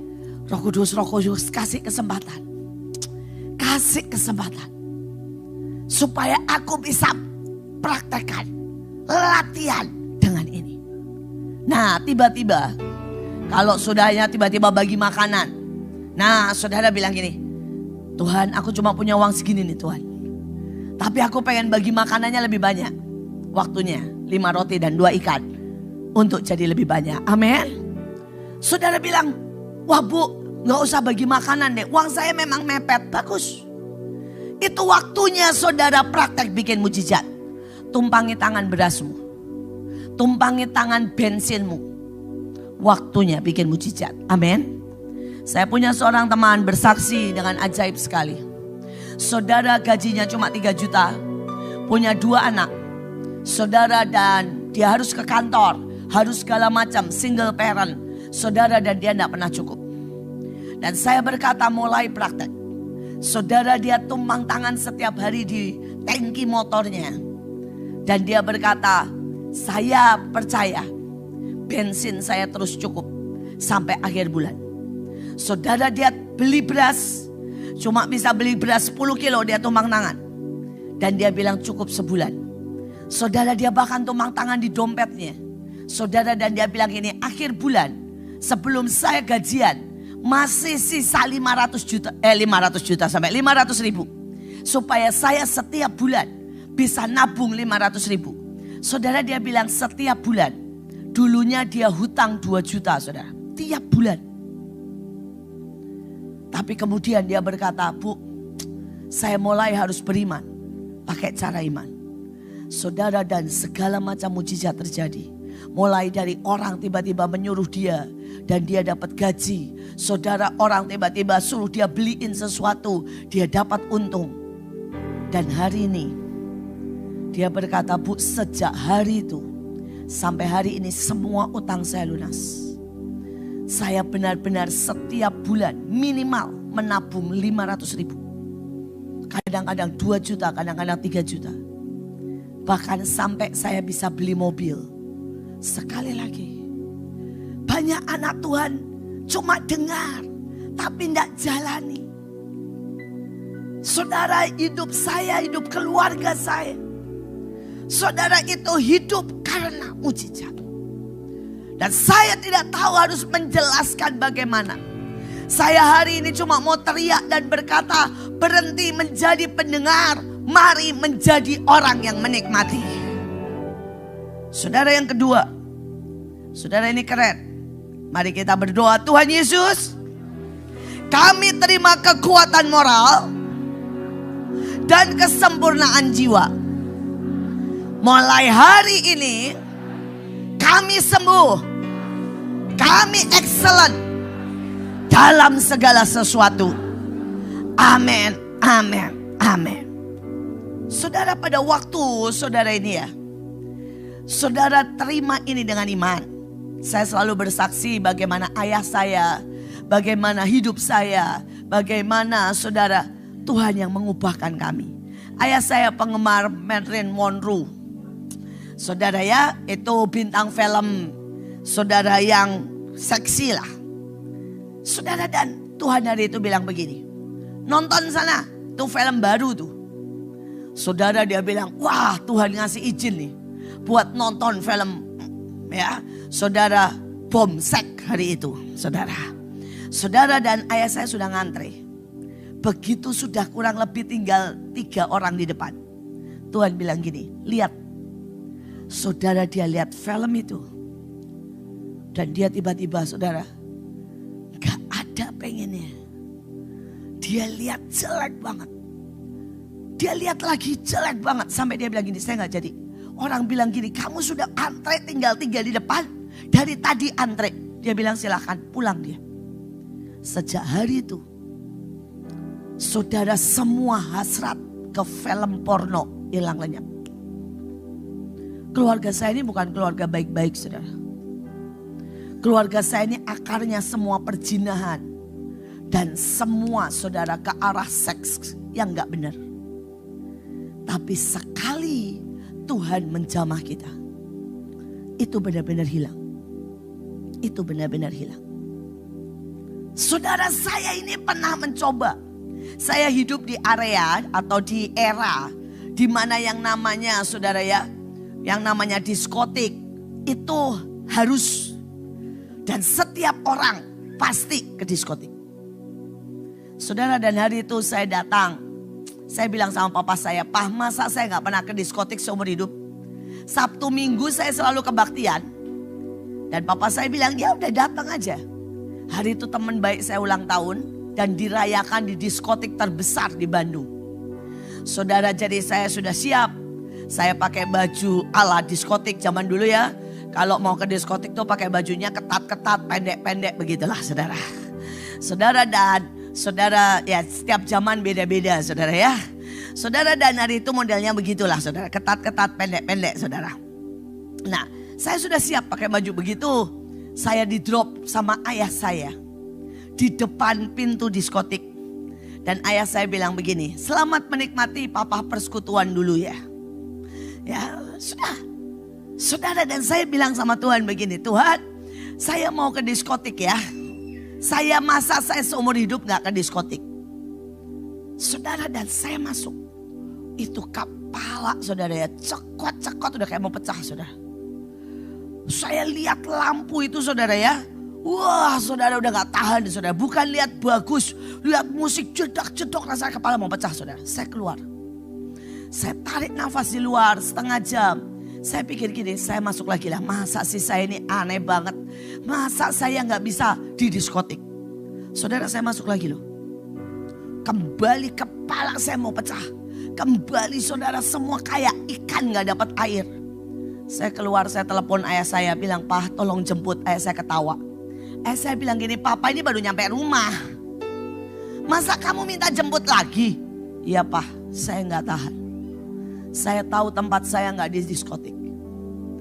Roh Kudus kasih kesempatan. Kasih kesempatan. Supaya aku bisa praktekkan, latihan dengan ini. Nah, tiba-tiba kalau saudaranya tiba-tiba bagi makanan. Nah, saudara bilang gini, Tuhan, aku cuma punya uang segini nih Tuhan. Tapi aku pengen bagi makanannya lebih banyak. Waktunya 5 roti dan 2 ikan. Untuk jadi lebih banyak. Amin. Saudara bilang, wah Bu, gak usah bagi makanan deh. Uang saya memang mepet. Bagus. Itu waktunya saudara praktek bikin mujizat. Tumpangi tangan berasmu. Tumpangi tangan bensinmu. Waktunya bikin mujizat. Amin. Saya punya seorang teman bersaksi dengan ajaib sekali. Saudara gajinya cuma 3 juta. Punya 2 anak. Saudara dan dia harus ke kantor. Harus segala macam, single parent. Saudara dan dia tidak pernah cukup. Dan saya berkata mulai praktek. Saudara dia tumpang tangan setiap hari di tangki motornya. Dan dia berkata, saya percaya bensin saya terus cukup sampai akhir bulan. Saudara dia beli beras, cuma bisa beli beras 10 kilo dia tumpang tangan. Dan dia bilang cukup sebulan. Saudara dia bahkan tumpang tangan di dompetnya. Saudara dan dia bilang ini akhir bulan sebelum saya gajian masih sisa 500 juta sampai 500 ribu. Supaya saya setiap bulan bisa nabung 500 ribu. Saudara dia bilang setiap bulan. Dulunya dia hutang 2 juta saudara. Tiap bulan. Tapi kemudian dia berkata, Bu, saya mulai harus beriman. Pakai cara iman. Saudara dan segala macam mujizat terjadi. Mulai dari orang tiba-tiba menyuruh dia dan dia dapat gaji. Saudara orang tiba-tiba suruh dia beliin sesuatu, dia dapat untung. Dan hari ini dia berkata, Bu, sejak hari itu sampai hari ini semua utang saya lunas. Saya benar-benar setiap bulan minimal menabung 500 ribu. Kadang-kadang 2 juta, kadang-kadang 3 juta. Bahkan sampai saya bisa beli mobil. Sekali lagi, banyak anak Tuhan cuma dengar tapi tidak jalani. Saudara, hidup saya, hidup keluarga saya, saudara itu hidup karena mujizat. Dan saya tidak tahu harus menjelaskan bagaimana. Saya hari ini cuma mau teriak dan berkata, berhenti menjadi pendengar, mari menjadi orang yang menikmati. Saudara yang kedua, saudara ini keren. Mari kita berdoa, Tuhan Yesus, kami terima kekuatan moral dan kesempurnaan jiwa. Mulai hari ini kami sembuh, kami excellent dalam segala sesuatu. Amin, amin, amin. Saudara, pada waktu saudara ini ya, saudara terima ini dengan iman. Saya selalu bersaksi bagaimana ayah saya, bagaimana hidup saya, bagaimana saudara Tuhan yang mengubahkan kami. Ayah saya penggemar Marilyn Monroe. Saudara ya, itu bintang film saudara yang seksi lah. Saudara, dan Tuhan hari itu bilang begini, nonton sana, itu film baru tuh. Saudara dia bilang, wah Tuhan ngasih izin nih buat nonton film ya. Saudara, bomsek hari itu saudara. Saudara dan ayah saya sudah ngantre. Begitu sudah kurang lebih tinggal 3 orang di depan. Tuhan bilang gini, lihat. Saudara dia lihat film itu. Dan dia tiba-tiba saudara, gak ada pengennya. Dia lihat jelek banget. Dia lihat lagi jelek banget. Sampai dia bilang gini, saya gak jadi. Orang bilang gini, kamu sudah antre tinggal 3 di depan. Dari tadi antre. Dia bilang silahkan pulang dia. Sejak hari itu, saudara, semua hasrat ke film porno hilang lenyap. Keluarga saya ini bukan keluarga baik-baik, saudara. Keluarga saya ini akarnya semua perjinahan. Dan semua, saudara, ke arah seks yang gak benar. Tapi sekali Tuhan menjamah kita, itu benar-benar hilang. Itu benar-benar hilang. Saudara, saya ini pernah mencoba. Saya hidup di area atau di era di mana yang namanya, saudara ya, yang namanya diskotik itu harus, dan setiap orang pasti ke diskotik. Saudara, dan hari itu saya datang. Saya bilang sama papa saya, "Pah, masa saya gak pernah ke diskotik seumur hidup? Sabtu Minggu saya selalu kebaktian." Dan papa saya bilang, "Ya udah datang aja." Hari itu teman baik saya ulang tahun dan dirayakan di diskotik terbesar di Bandung. Saudara, jadi saya sudah siap. Saya pakai baju ala diskotik zaman dulu ya. Kalau mau ke diskotik tuh pakai bajunya ketat-ketat, pendek-pendek begitulah, saudara. Saudara, dan saudara ya, setiap zaman beda-beda, saudara ya. Saudara, dan hari itu modelnya begitulah, saudara. Ketat-ketat, pendek-pendek, saudara. Nah, saya sudah siap pakai baju begitu. Saya di drop sama ayah saya di depan pintu diskotik. Dan ayah saya bilang begini, "Selamat menikmati papa persekutuan dulu ya." Ya sudah. Saudara, dan saya bilang sama Tuhan begini, "Tuhan, saya mau ke diskotik ya. Masa saya seumur hidup gak ke diskotik." Saudara, dan saya masuk. Itu kepala, saudara ya, cekot-cekot udah kayak mau pecah, saudara. Saya lihat lampu itu, saudara ya. Wah, saudara, udah gak tahan, saudara. Bukan lihat bagus, lihat musik jedak-jedok, rasanya kepala mau pecah, saudara. Saya keluar. Saya tarik nafas di luar setengah jam. Saya pikir gini, saya masuk lagi lah. Masa sih saya ini aneh banget. Masa saya gak bisa di diskotik. Saudara, saya masuk lagi loh. Kembali kepala saya mau pecah. Kembali, saudara, semua kayak ikan gak dapat air. Saya keluar, saya telepon ayah saya, bilang, "Pah, tolong jemput." Ayah saya ketawa. Ayah saya bilang gini, "Papa ini baru nyampe rumah. Masa kamu minta jemput lagi?" "Iya, Pah, saya gak tahan. Saya tahu tempat saya gak di diskotik."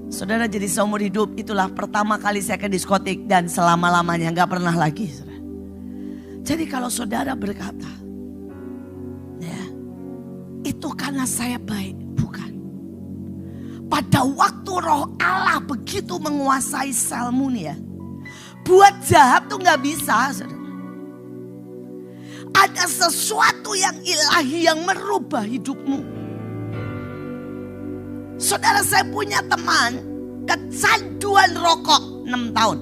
Saudara, jadi seumur hidup itulah pertama kali saya ke diskotik. Dan selama-lamanya gak pernah lagi, saudara. Jadi kalau saudara berkata, ya, itu karena saya baik. Bukan. Pada waktu Roh Allah begitu menguasai selmu nih ya, buat jahat tuh gak bisa, saudara. Ada sesuatu yang ilahi yang merubah hidupmu. Saudara, saya punya teman kecanduan rokok 6 tahun.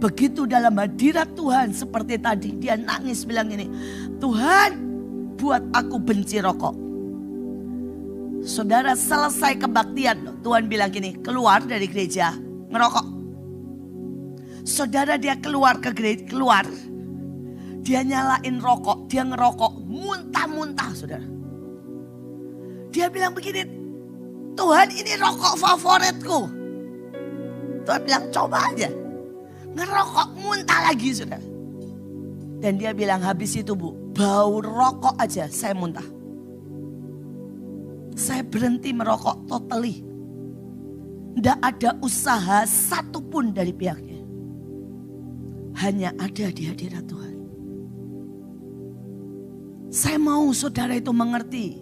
Begitu dalam hadirat Tuhan seperti tadi, dia nangis bilang gini, "Tuhan, buat aku benci rokok." Saudara, selesai kebaktian, Tuhan bilang gini, "Keluar dari gereja, ngerokok." Saudara, dia keluar ke gereja, keluar. Dia nyalain rokok, dia ngerokok muntah-muntah, saudara. Dia bilang begini, "Tuhan, ini rokok favoritku." Tuhan bilang, "Coba aja." Ngerokok muntah lagi, saudara. Dan dia bilang, "Habis itu, Bu, bau rokok aja saya muntah." Saya berhenti merokok totally. Tidak ada usaha satupun dari pihaknya. Hanya ada di hadirat Tuhan. Saya mau saudara itu mengerti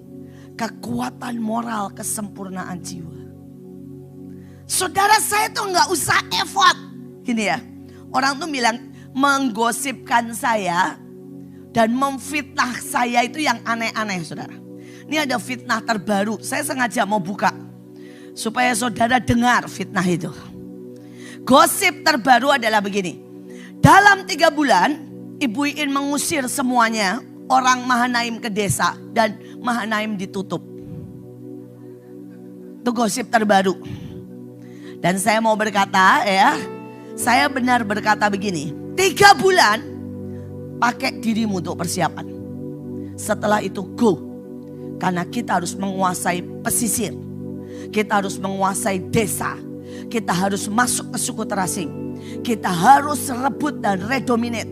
kekuatan moral kesempurnaan jiwa. Saudara, saya tuh gak usah effort. Gini ya, orang tuh bilang menggosipkan saya dan memfitnah saya itu yang aneh-aneh, saudara. Ini ada fitnah terbaru, saya sengaja mau buka supaya saudara dengar fitnah itu. Gosip terbaru adalah begini. Dalam 3 bulan, Ibu Iin mengusir semuanya orang Mahanaim ke desa dan Mahanaim ditutup. Itu gosip terbaru. Dan saya mau berkata ya, saya benar berkata begini. 3 bulan pakai dirimu untuk persiapan. Setelah itu go. Karena kita harus menguasai pesisir. Kita harus menguasai desa. Kita harus masuk ke suku terasing. Kita harus rebut dan redominate.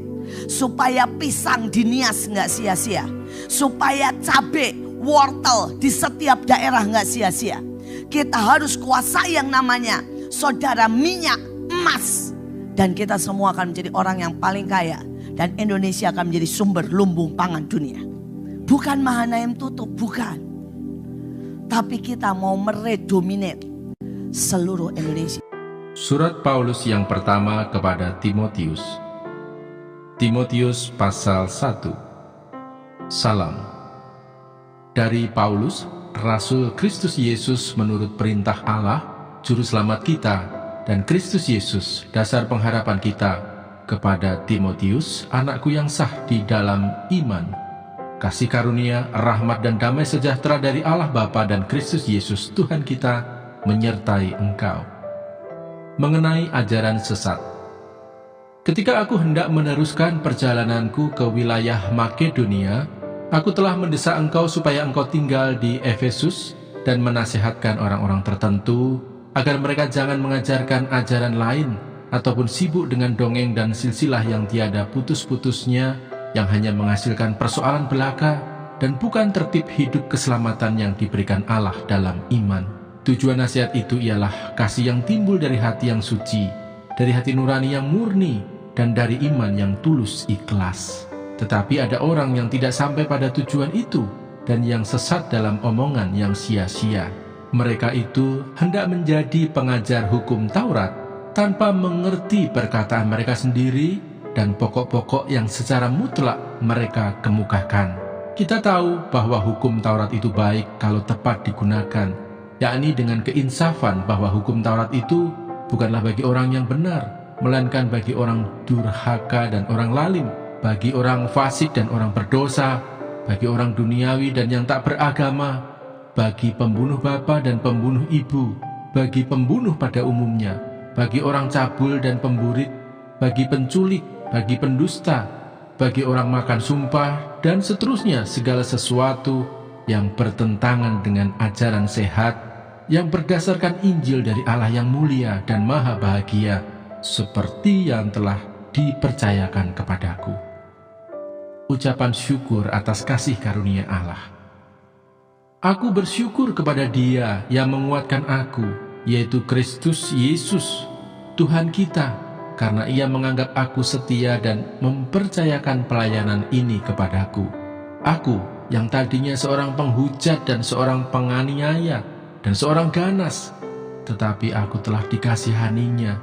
Supaya pisang di Nias gak sia-sia. Supaya cabai, wortel di setiap daerah gak sia-sia. Kita harus kuasai yang namanya saudara minyak, emas. Dan kita semua akan menjadi orang yang paling kaya. Dan Indonesia akan menjadi sumber lumbung pangan dunia. Bukan Mahanaim tutup, bukan. Tapi kita mau meredominate seluruh Indonesia. Surat Paulus yang pertama kepada Timotius. Timotius pasal 1. Salam. Dari Paulus, Rasul Kristus Yesus menurut perintah Allah, Juru Selamat kita, dan Kristus Yesus, dasar pengharapan kita, kepada Timotius, anakku yang sah di dalam iman. Kasih karunia, rahmat dan damai sejahtera dari Allah Bapa dan Kristus Yesus Tuhan kita menyertai engkau. Mengenai ajaran sesat. Ketika aku hendak meneruskan perjalananku ke wilayah Makedonia, aku telah mendesak engkau supaya engkau tinggal di Efesus dan menasihatkan orang-orang tertentu agar mereka jangan mengajarkan ajaran lain ataupun sibuk dengan dongeng dan silsilah yang tiada putus-putusnya, yang hanya menghasilkan persoalan belaka dan bukan tertib hidup keselamatan yang diberikan Allah dalam iman. Tujuan nasihat itu ialah kasih yang timbul dari hati yang suci, dari hati nurani yang murni, dan dari iman yang tulus ikhlas. Tetapi ada orang yang tidak sampai pada tujuan itu dan yang sesat dalam omongan yang sia-sia. Mereka itu hendak menjadi pengajar hukum Taurat tanpa mengerti perkataan mereka sendiri dan pokok-pokok yang secara mutlak mereka kemukakan. Kita tahu bahwa hukum Taurat itu baik kalau tepat digunakan, yakni dengan keinsafan bahwa hukum Taurat itu bukanlah bagi orang yang benar, melainkan bagi orang durhaka dan orang lalim, bagi orang fasik dan orang berdosa, bagi orang duniawi dan yang tak beragama, bagi pembunuh bapa dan pembunuh ibu, bagi pembunuh pada umumnya, bagi orang cabul dan pemburit, bagi penculik, bagi pendusta, bagi orang makan sumpah, dan seterusnya segala sesuatu yang bertentangan dengan ajaran sehat yang berdasarkan Injil dari Allah yang mulia dan maha bahagia, seperti yang telah dipercayakan kepadaku. Ucapan syukur atas kasih karunia Allah. Aku bersyukur kepada Dia yang menguatkan aku, yaitu Kristus Yesus, Tuhan kita, karena Ia menganggap aku setia dan mempercayakan pelayanan ini kepadaku. Aku yang tadinya seorang penghujat dan seorang penganiaya dan seorang ganas, tetapi aku telah dikasihaninya,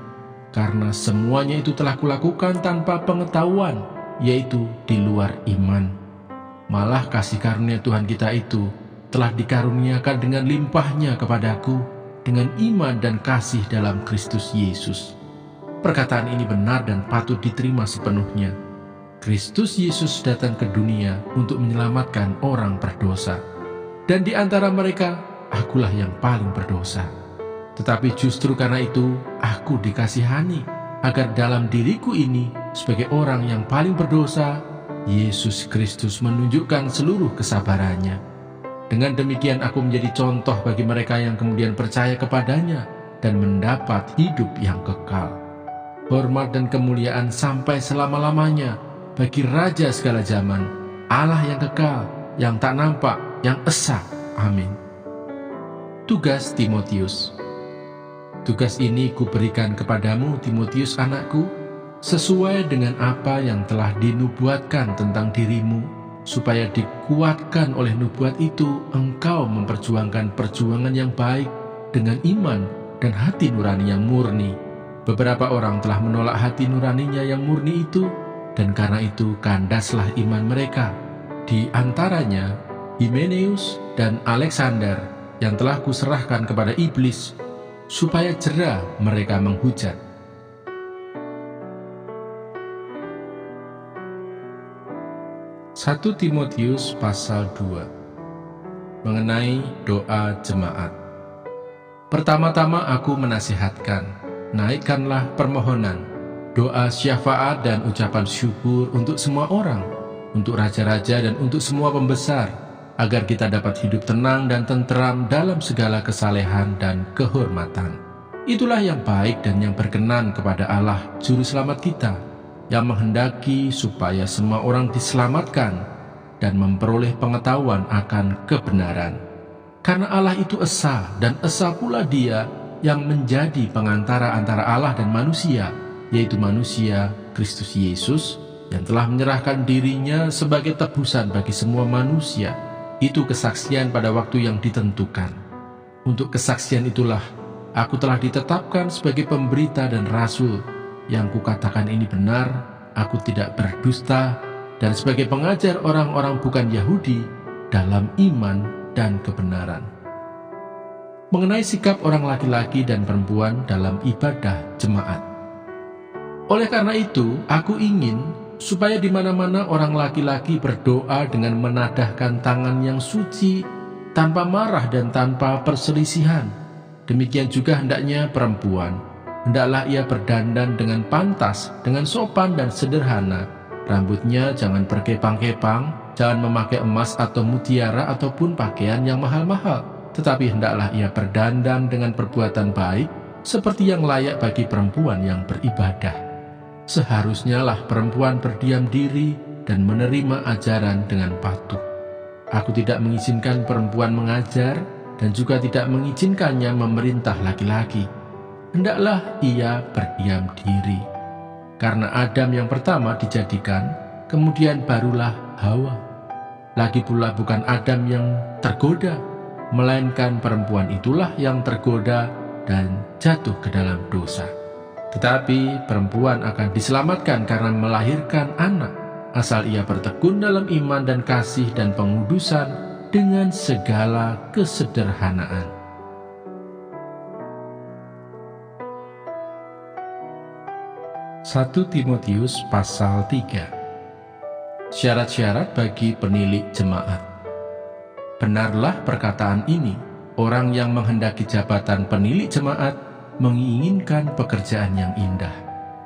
karena semuanya itu telah kulakukan tanpa pengetahuan, yaitu di luar iman. Malah kasih karunia Tuhan kita itu telah dikaruniakan dengan limpahnya kepadaku dengan iman dan kasih dalam Kristus Yesus. Perkataan ini benar dan patut diterima sepenuhnya. Kristus Yesus datang ke dunia untuk menyelamatkan orang berdosa. Dan di antara mereka, akulah yang paling berdosa. Tetapi justru karena itu, aku dikasihani, agar dalam diriku ini, sebagai orang yang paling berdosa, Yesus Kristus menunjukkan seluruh kesabarannya. Dengan demikian aku menjadi contoh bagi mereka yang kemudian percaya kepadanya dan mendapat hidup yang kekal. Hormat dan kemuliaan sampai selama-lamanya bagi Raja segala zaman, Allah yang kekal, yang tak nampak, yang esa. Amin. Tugas Timotius. Tugas ini kuberikan kepadamu, Timotius anakku, sesuai dengan apa yang telah dinubuatkan tentang dirimu, supaya dikuatkan oleh nubuat itu engkau memperjuangkan perjuangan yang baik dengan iman dan hati nurani yang murni. Beberapa orang telah menolak hati nuraninya yang murni itu, dan karena itu kandaslah iman mereka. Di antaranya Himeneus dan Alexander yang telah kuserahkan kepada iblis, supaya jera mereka menghujat. 1 Timotius pasal 2 mengenai doa jemaat. Pertama-tama aku menasihatkan, naikkanlah permohonan, doa syafaat dan ucapan syukur untuk semua orang, untuk raja-raja dan untuk semua pembesar, agar kita dapat hidup tenang dan tenteram dalam segala kesalehan dan kehormatan. Itulah yang baik dan yang berkenan kepada Allah Juru Selamat kita, yang menghendaki supaya semua orang diselamatkan dan memperoleh pengetahuan akan kebenaran. Karena Allah itu esa, dan esa pula Dia yang menjadi pengantara antara Allah dan manusia, yaitu manusia Kristus Yesus, yang telah menyerahkan dirinya sebagai tebusan bagi semua manusia. Itu kesaksian pada waktu yang ditentukan. Untuk kesaksian itulah aku telah ditetapkan sebagai pemberita dan rasul. Yang kukatakan ini benar, aku tidak berdusta, dan sebagai pengajar orang-orang bukan Yahudi dalam iman dan kebenaran. Mengenai sikap orang laki-laki dan perempuan dalam ibadah jemaat. Oleh karena itu, aku ingin supaya di mana-mana orang laki-laki berdoa dengan menadahkan tangan yang suci, tanpa marah dan tanpa perselisihan. Demikian juga hendaknya perempuan. Hendaklah ia berdandan dengan pantas, dengan sopan dan sederhana. Rambutnya jangan berkepang-kepang, jangan memakai emas atau mutiara ataupun pakaian yang mahal-mahal. Tetapi hendaklah ia berdandan dengan perbuatan baik, seperti yang layak bagi perempuan yang beribadah. Seharusnya lah perempuan berdiam diri dan menerima ajaran dengan patuh. Aku tidak mengizinkan perempuan mengajar dan juga tidak mengizinkannya memerintah laki-laki. Hendaklah ia berdiam diri. Karena Adam yang pertama dijadikan, kemudian barulah Hawa. Lagi pula bukan Adam yang tergoda, melainkan perempuan itulah yang tergoda dan jatuh ke dalam dosa. Tetapi perempuan akan diselamatkan karena melahirkan anak, asal ia bertekun dalam iman dan kasih dan pengudusan dengan segala kesederhanaan. Satu Timotius pasal 3. Syarat-syarat bagi penilik jemaat. Benarlah perkataan ini, orang yang menghendaki jabatan penilik jemaat menginginkan pekerjaan yang indah.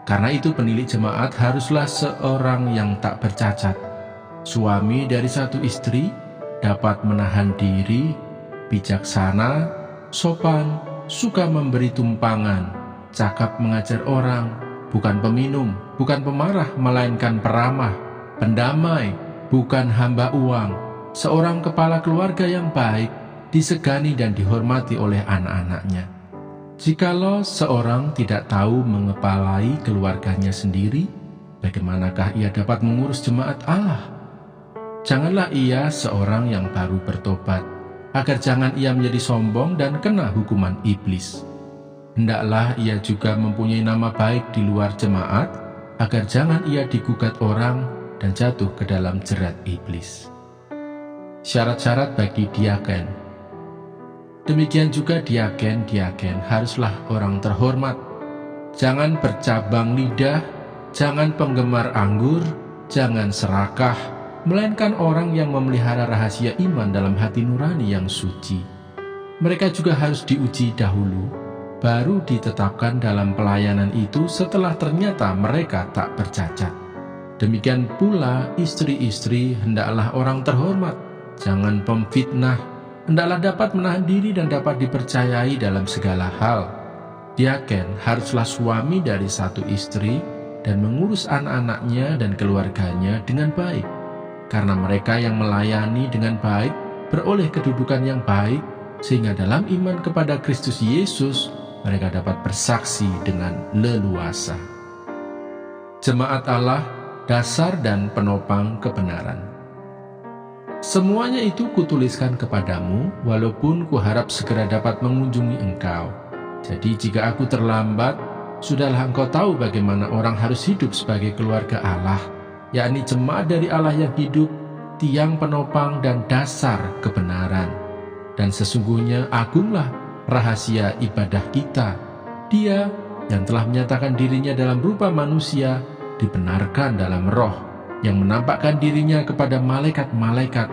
Karena itu penilik jemaat haruslah seorang yang tak bercacat, suami dari satu istri, dapat menahan diri, bijaksana, sopan, suka memberi tumpangan, cakap mengajar orang, bukan peminum, bukan pemarah, melainkan peramah, pendamai, bukan hamba uang, seorang kepala keluarga yang baik, disegani dan dihormati oleh anak-anaknya. Jikalau seorang tidak tahu mengepalai keluarganya sendiri, bagaimanakah ia dapat mengurus jemaat Allah? Janganlah ia seorang yang baru bertobat, agar jangan ia menjadi sombong dan kena hukuman iblis. Hendaklah ia juga mempunyai nama baik di luar jemaat, agar jangan ia digugat orang dan jatuh ke dalam jerat iblis. Syarat-syarat bagi diaken. Demikian juga diaken haruslah orang terhormat. Jangan bercabang lidah, jangan penggemar anggur, jangan serakah, melainkan orang yang memelihara rahasia iman dalam hati nurani yang suci. Mereka juga harus diuji dahulu, baru ditetapkan dalam pelayanan itu setelah ternyata mereka tak bercacat. Demikian pula istri-istri hendaklah orang terhormat, jangan pemfitnah, hendaklah dapat menahan diri dan dapat dipercayai dalam segala hal. Diaken haruslah suami dari satu istri dan mengurus anak-anaknya dan keluarganya dengan baik. Karena mereka yang melayani dengan baik beroleh kedudukan yang baik, sehingga dalam iman kepada Kristus Yesus mereka dapat bersaksi dengan leluasa. Jemaat Allah, dasar dan penopang kebenaran. Semuanya itu kutuliskan kepadamu, walaupun kuharap segera dapat mengunjungi engkau. Jadi jika aku terlambat, sudahlah engkau tahu bagaimana orang harus hidup sebagai keluarga Allah, yakni jemaat dari Allah yang hidup, tiang penopang dan dasar kebenaran. Dan sesungguhnya agunglah rahasia ibadah kita. Dia yang telah menyatakan dirinya dalam rupa manusia, dibenarkan dalam roh, yang menampakkan dirinya kepada malaikat-malaikat,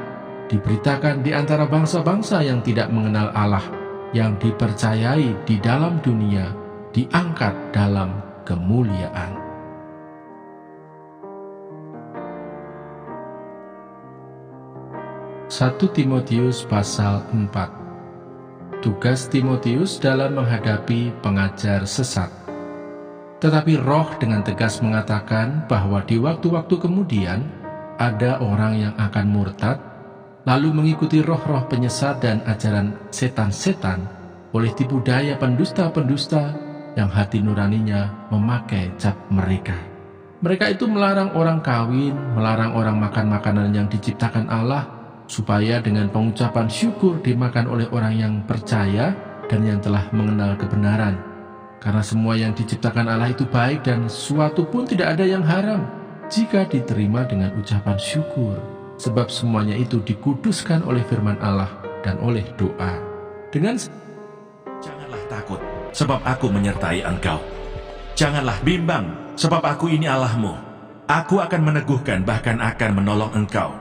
diberitakan di antara bangsa-bangsa yang tidak mengenal Allah, yang dipercayai di dalam dunia, diangkat dalam kemuliaan. Satu Timotius pasal 4. tugas Timotius dalam menghadapi pengajar sesat. Tetapi Roh dengan tegas mengatakan bahwa di waktu-waktu kemudian ada orang yang akan murtad, lalu mengikuti roh-roh penyesat dan ajaran setan-setan oleh tipu daya pendusta-pendusta yang hati nuraninya memakai cap mereka. Mereka itu melarang orang kawin, melarang orang makan makanan yang diciptakan Allah, supaya dengan pengucapan syukur dimakan oleh orang yang percaya dan yang telah mengenal kebenaran. Karena semua yang diciptakan Allah itu baik dan suatu pun tidak ada yang haram jika diterima dengan ucapan syukur. Sebab semuanya itu dikuduskan oleh firman Allah dan oleh doa. Janganlah takut, sebab aku menyertai engkau. Janganlah bimbang, sebab aku ini Allahmu. Aku akan meneguhkan bahkan akan menolong engkau.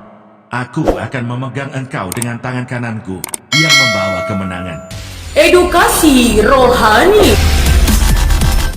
Aku akan memegang engkau dengan tangan kananku yang membawa kemenangan. Edukasi rohani.